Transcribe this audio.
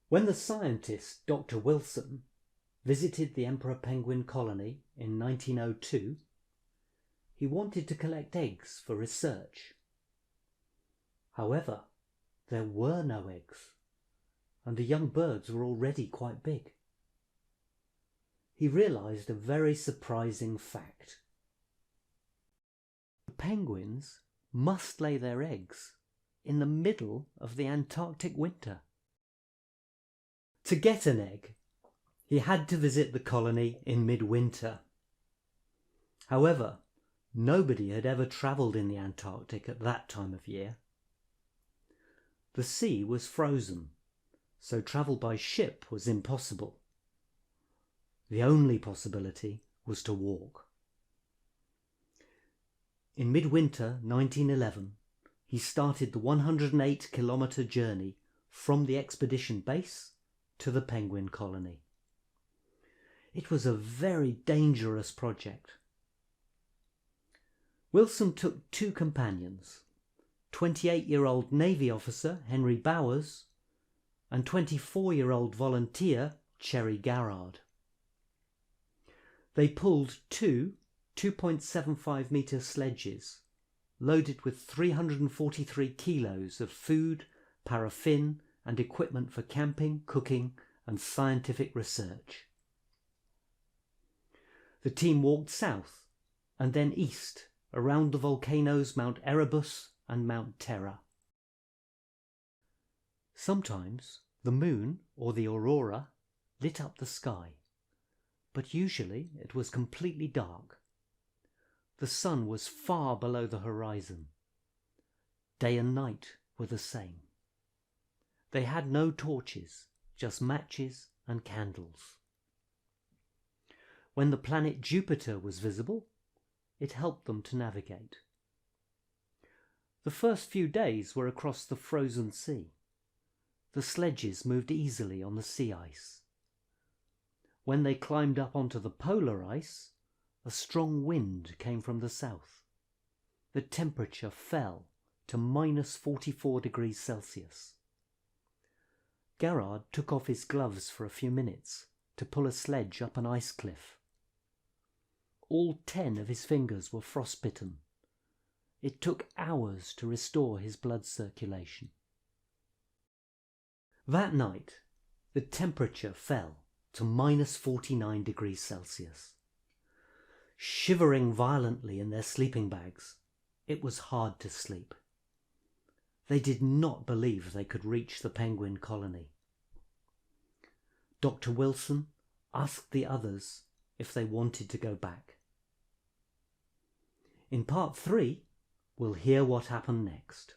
When the scientist Dr. Wilson visited the emperor penguin colony in 1902, he wanted to collect eggs for research. However, there were no eggs, and the young birds were already quite big. He realized a very surprising fact. The penguins must lay their eggs in the middle of the Antarctic winter. To get an egg, he had to visit the colony in midwinter. However, nobody had ever travelled in the Antarctic at that time of year. The sea was frozen, so travel by ship was impossible. The only possibility was to walk. In midwinter 1911, he started the 108-kilometre journey from the expedition base to the penguin colony. It was a very dangerous project. Wilson took two companions, 28-year-old Navy officer Henry Bowers and 24-year-old volunteer Cherry Garrard. They pulled two 2.75-metre sledges loaded with 343 kilos of food, paraffin and equipment for camping, cooking and scientific research. The team walked south and then east around the volcanoes Mount Erebus and Mount Terror. Sometimes the moon or the aurora lit up the sky, but usually it was completely dark. The sun was far below the horizon. Day and night were the same. They had no torches, just matches and candles. When the planet Jupiter was visible, it helped them to navigate. The first few days were across the frozen sea. The sledges moved easily on the sea ice. When they climbed up onto the polar ice, a strong wind came from the south. The temperature fell to -44 degrees Celsius. Garrard took off his gloves for a few minutes to pull a sledge up an ice cliff. All 10 of his fingers were frostbitten. It took hours to restore his blood circulation. That night, the temperature fell to -49 degrees Celsius. Shivering violently in their sleeping bags, it was hard to sleep. They did not believe they could reach the penguin colony. Dr. Wilson asked the others if they wanted to go back. In part 3, we'll hear what happened next.